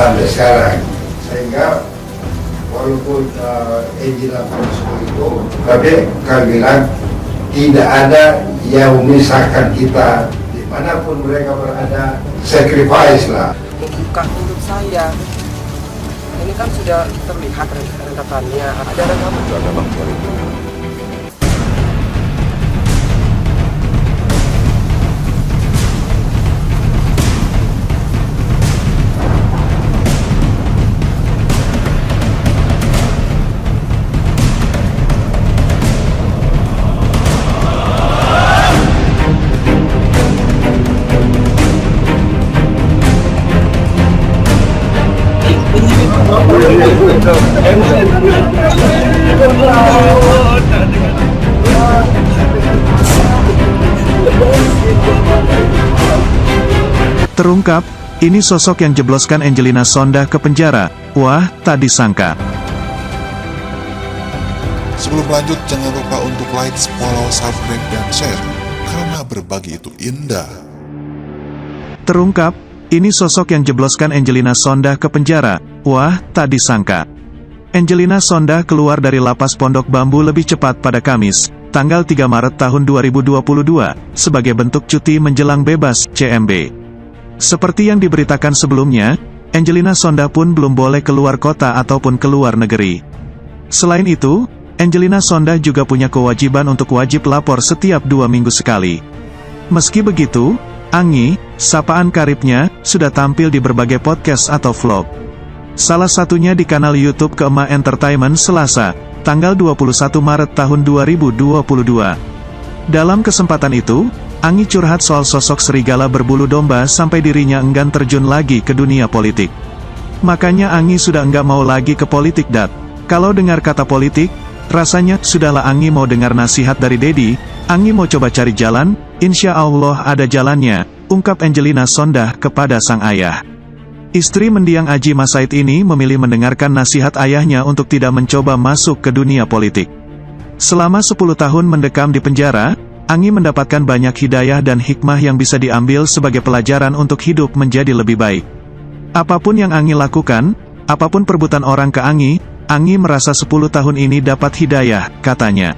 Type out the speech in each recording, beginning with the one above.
sampai sekarang. Sehingga walaupun Angela Ponsko itu, tapi kami bilang tidak ada yang memisahkan kita dimanapun mereka berada, sacrifice lah. Membuka hidup saya, ini kan sudah terlihat rentakannya, ada rekaman juga Bang politik. Terungkap, ini sosok yang jebloskan Angelina Sondah ke penjara. Wah, tak disangka. Sebelum lanjut, jangan lupa untuk like, follow, subscribe, dan share, karena berbagi itu indah. Terungkap, ini sosok yang jebloskan Angelina Sondah ke penjara. Wah, tak disangka. Angelina Sondah keluar dari lapas Pondok Bambu lebih cepat pada Kamis, tanggal 3 Maret tahun 2022, sebagai bentuk cuti menjelang bebas, CMB. Seperti yang diberitakan sebelumnya, Angelina Sondah pun belum boleh keluar kota ataupun keluar negeri. Selain itu, Angelina Sondah juga punya kewajiban untuk wajib lapor setiap 2 minggu sekali. Meski begitu, Anggi, sapaan karibnya, sudah tampil di berbagai podcast atau vlog. Salah satunya di kanal YouTube Keema Entertainment Selasa, tanggal 21 Maret tahun 2022. Dalam kesempatan itu, Anggi curhat soal sosok serigala berbulu domba sampai dirinya enggan terjun lagi ke dunia politik. Makanya Anggi sudah enggak mau lagi ke politik. Kalau dengar kata politik, rasanya sudahlah. Anggi mau dengar nasihat dari Dedi. Anggi mau coba cari jalan, insya Allah ada jalannya, ungkap Angelina Sondah kepada sang ayah. Istri mendiang Aji Masaid ini memilih mendengarkan nasihat ayahnya untuk tidak mencoba masuk ke dunia politik. Selama 10 tahun mendekam di penjara, Anggi mendapatkan banyak hidayah dan hikmah yang bisa diambil sebagai pelajaran untuk hidup menjadi lebih baik. Apapun yang Anggi lakukan, apapun perbuatan orang ke Anggi merasa 10 tahun ini dapat hidayah, katanya.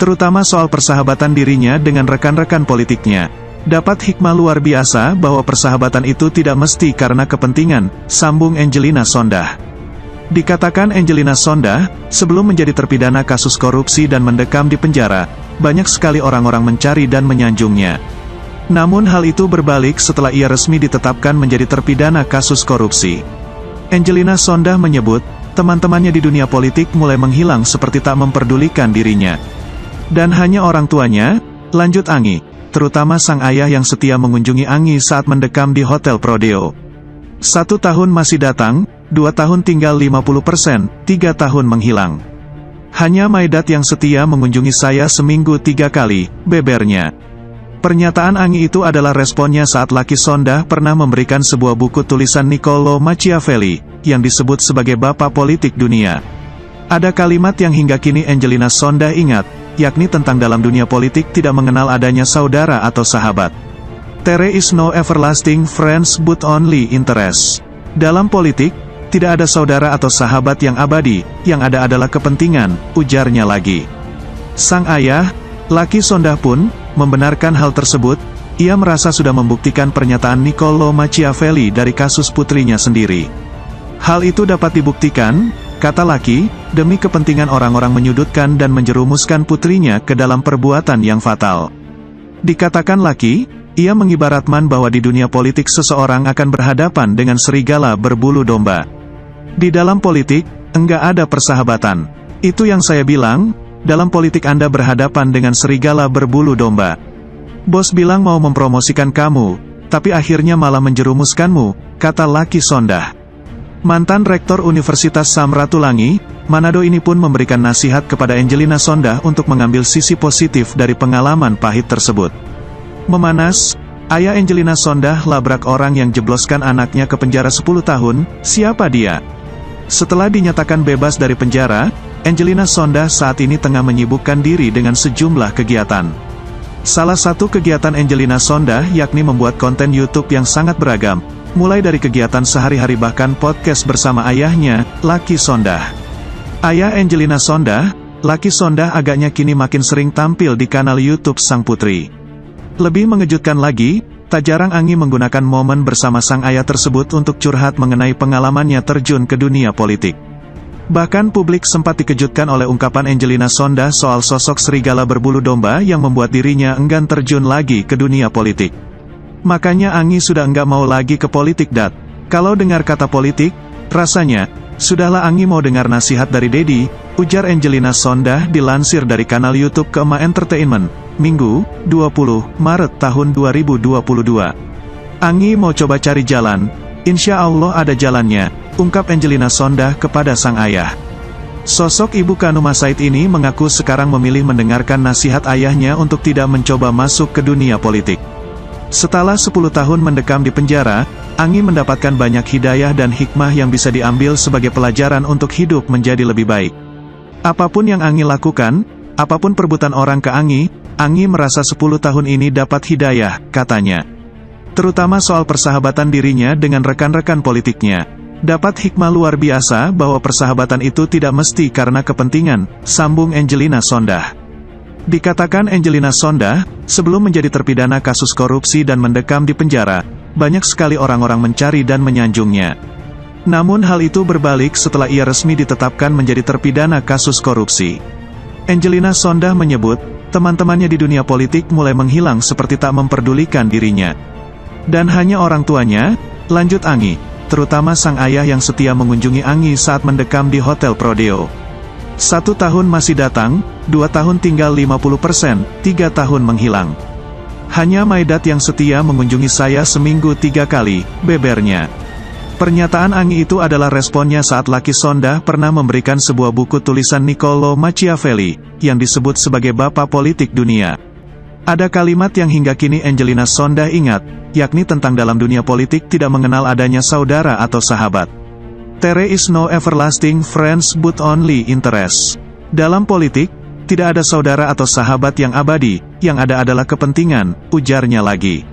Terutama soal persahabatan dirinya dengan rekan-rekan politiknya. Dapat hikmah luar biasa bahwa persahabatan itu tidak mesti karena kepentingan, sambung Angelina Sondah. Dikatakan Angelina Sondah, sebelum menjadi terpidana kasus korupsi dan mendekam di penjara, banyak sekali orang-orang mencari dan menyanjungnya. Namun hal itu berbalik setelah ia resmi ditetapkan menjadi terpidana kasus korupsi. Angelina Sondah menyebut, teman-temannya di dunia politik mulai menghilang seperti tak memperdulikan dirinya. Dan hanya orang tuanya, lanjut Anggi, terutama sang ayah yang setia mengunjungi Anggi saat mendekam di Hotel Prodeo. 1 tahun masih datang, 2 tahun tinggal 50%, 3 tahun menghilang. Hanya Maidat yang setia mengunjungi saya seminggu 3 kali, bebernya. Pernyataan Anggi itu adalah responnya saat Lucky Sondah pernah memberikan sebuah buku tulisan Niccolo Machiavelli, yang disebut sebagai bapak politik dunia. Ada kalimat yang hingga kini Angelina Sondah ingat, yakni tentang dalam dunia politik tidak mengenal adanya saudara atau sahabat. There is no everlasting friends but only interest. Dalam politik, tidak ada saudara atau sahabat yang abadi, yang ada adalah kepentingan, ujarnya lagi. Sang ayah, Lucky Sondah pun, membenarkan hal tersebut. Ia merasa sudah membuktikan pernyataan Niccolo Machiavelli dari kasus putrinya sendiri. Hal itu dapat dibuktikan, kata Lucky, demi kepentingan orang-orang menyudutkan dan menjerumuskan putrinya ke dalam perbuatan yang fatal. Dikatakan Lucky, ia mengibaratkan bahwa di dunia politik seseorang akan berhadapan dengan serigala berbulu domba. Di dalam politik, enggak ada persahabatan. Itu yang saya bilang, dalam politik Anda berhadapan dengan serigala berbulu domba. Bos bilang mau mempromosikan kamu, tapi akhirnya malah menjerumuskanmu, kata Lucky Sondah. Mantan Rektor Universitas Samratulangi, Manado ini pun memberikan nasihat kepada Angelina Sondah untuk mengambil sisi positif dari pengalaman pahit tersebut. Memanas, ayah Angelina Sondah labrak orang yang jebloskan anaknya ke penjara 10 tahun, siapa dia? Setelah dinyatakan bebas dari penjara, Angelina Sondah saat ini tengah menyibukkan diri dengan sejumlah kegiatan. Salah satu kegiatan Angelina Sondah yakni membuat konten YouTube yang sangat beragam. mulai dari kegiatan sehari-hari bahkan podcast bersama ayahnya, Lucky Sondah. Ayah Angelina Sondah, Lucky Sondah agaknya kini makin sering tampil di kanal YouTube sang putri. Lebih mengejutkan lagi, tak jarang Anggi menggunakan momen bersama sang ayah tersebut untuk curhat mengenai pengalamannya terjun ke dunia politik. Bahkan publik sempat dikejutkan oleh ungkapan Angelina Sondah soal sosok serigala berbulu domba yang membuat dirinya enggan terjun lagi ke dunia politik. Makanya Anggi sudah enggak mau lagi ke politik. Kalau dengar kata politik, rasanya, sudahlah Anggi mau dengar nasihat dari Dedi, ujar Angelina Sondah dilansir dari kanal YouTube Keema Entertainment, Minggu, 20 Maret tahun 2022. Anggi mau coba cari jalan, insya Allah ada jalannya, ungkap Angelina Sondah kepada sang ayah. Sosok ibu Kanuma Said ini mengaku sekarang memilih mendengarkan nasihat ayahnya untuk tidak mencoba masuk ke dunia politik. Setelah 10 tahun mendekam di penjara, Anggi mendapatkan banyak hidayah dan hikmah yang bisa diambil sebagai pelajaran untuk hidup menjadi lebih baik. Apapun yang Anggi lakukan, apapun perbuatan orang ke Anggi merasa 10 tahun ini dapat hidayah, katanya. Terutama soal persahabatan dirinya dengan rekan-rekan politiknya. Dapat hikmah luar biasa bahwa persahabatan itu tidak mesti karena kepentingan, sambung Angelina Sondah. Dikatakan Angelina Sondah, sebelum menjadi terpidana kasus korupsi dan mendekam di penjara, banyak sekali orang-orang mencari dan menyanjungnya. Namun hal itu berbalik setelah ia resmi ditetapkan menjadi terpidana kasus korupsi. Angelina Sondah menyebut, teman-temannya di dunia politik mulai menghilang seperti tak memperdulikan dirinya. Dan hanya orang tuanya, lanjut Anggi, terutama sang ayah yang setia mengunjungi Anggi saat mendekam di Hotel Prodeo. 1 tahun masih datang, 2 tahun tinggal 50%, 3 tahun menghilang. Hanya Maidat yang setia mengunjungi saya seminggu 3 kali, bebernya. Pernyataan Anggi itu adalah responnya saat Lucky Sondah pernah memberikan sebuah buku tulisan Niccolo Machiavelli, yang disebut sebagai bapak politik dunia. Ada kalimat yang hingga kini Angelina Sondah ingat, yakni tentang dalam dunia politik tidak mengenal adanya saudara atau sahabat. There is no everlasting friends but only interest. Dalam politik, tidak ada saudara atau sahabat yang abadi, yang ada adalah kepentingan, ujarnya lagi.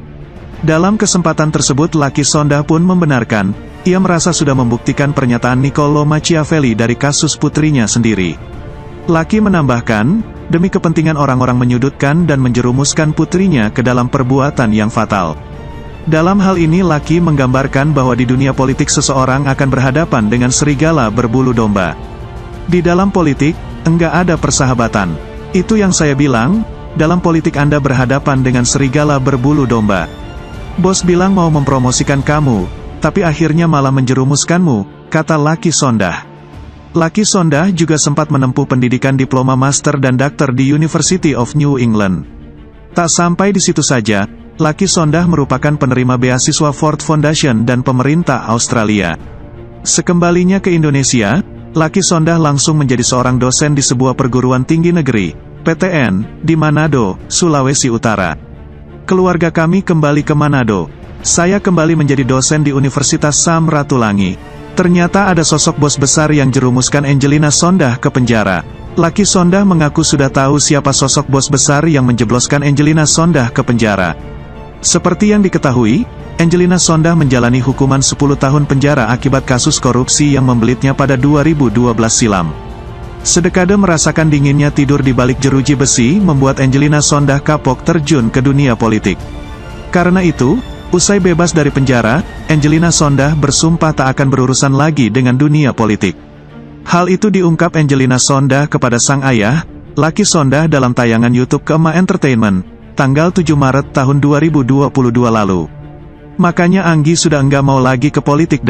Dalam kesempatan tersebut Lucky Sondah pun membenarkan, ia merasa sudah membuktikan pernyataan Niccolo Machiavelli dari kasus putrinya sendiri. Lucky menambahkan, demi kepentingan orang-orang menyudutkan dan menjerumuskan putrinya ke dalam perbuatan yang fatal. Dalam hal ini Lucky menggambarkan bahwa di dunia politik seseorang akan berhadapan dengan serigala berbulu domba. Di dalam politik, enggak ada persahabatan. Itu yang saya bilang, dalam politik Anda berhadapan dengan serigala berbulu domba. Bos bilang mau mempromosikan kamu, tapi akhirnya malah menjerumuskanmu, kata Lucky Sondah. Lucky Sondah juga sempat menempuh pendidikan diploma master dan doktor di University of New England. Tak sampai di situ saja, Lucky Sondah merupakan penerima beasiswa Ford Foundation dan pemerintah Australia. Sekembalinya ke Indonesia, Lucky Sondah langsung menjadi seorang dosen di sebuah perguruan tinggi negeri, PTN, di Manado, Sulawesi Utara. Keluarga kami kembali ke Manado. Saya kembali menjadi dosen di Universitas Samratulangi. Ternyata ada sosok bos besar yang jerumuskan Angelina Sondah ke penjara. Lucky Sondah mengaku sudah tahu siapa sosok bos besar yang menjebloskan Angelina Sondah ke penjara. Seperti yang diketahui, Angelina Sondah menjalani hukuman 10 tahun penjara akibat kasus korupsi yang membelitnya pada 2012 silam. Sedekade merasakan dinginnya tidur di balik jeruji besi membuat Angelina Sondah kapok terjun ke dunia politik. Karena itu, usai bebas dari penjara, Angelina Sondah bersumpah tak akan berurusan lagi dengan dunia politik. Hal itu diungkap Angelina Sondah kepada sang ayah, Lucky Sondah dalam tayangan YouTube Keema Entertainment, tanggal 7 Maret tahun 2022 lalu. Makanya Anggi sudah enggak mau lagi ke politik.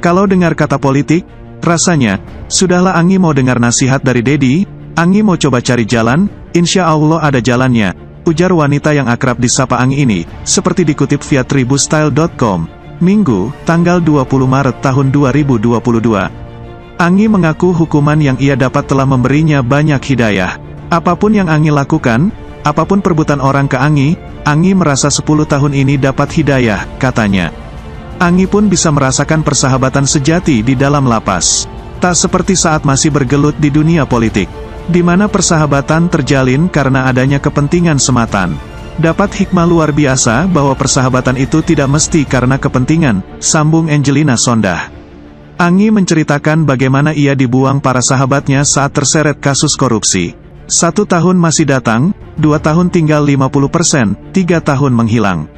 Kalau dengar kata politik, rasanya, sudahlah Anggi mau dengar nasihat dari Dedi, Anggi mau coba cari jalan, insya Allah ada jalannya, ujar wanita yang akrab disapa Anggi ini, seperti dikutip via tribustyle.com, Minggu, tanggal 20 Maret tahun 2022. Anggi mengaku hukuman yang ia dapat telah memberinya banyak hidayah. Apapun yang Anggi lakukan, apapun perbuatan orang ke Anggi merasa 10 tahun ini dapat hidayah, katanya. Anggi pun bisa merasakan persahabatan sejati di dalam lapas. Tak seperti saat masih bergelut di dunia politik, di mana persahabatan terjalin karena adanya kepentingan sematan. Dapat hikmah luar biasa bahwa persahabatan itu tidak mesti karena kepentingan, sambung Angelina Sondah. Anggi menceritakan bagaimana ia dibuang para sahabatnya saat terseret kasus korupsi. 1 tahun masih datang, 2 tahun tinggal 50%, 3 tahun menghilang.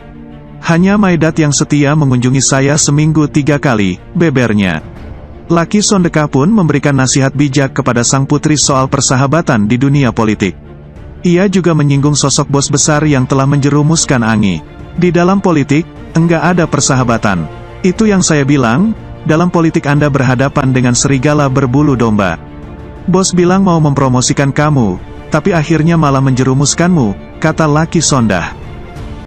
Hanya Maidat yang setia mengunjungi saya seminggu 3 kali, bebernya. Laki Sondeka pun memberikan nasihat bijak kepada sang putri soal persahabatan di dunia politik. Ia juga menyinggung sosok bos besar yang telah menjerumuskan Anggi. Di dalam politik, enggak ada persahabatan. Itu yang saya bilang, dalam politik Anda berhadapan dengan serigala berbulu domba. Bos bilang mau mempromosikan kamu, tapi akhirnya malah menjerumuskanmu, kata laki Sondah.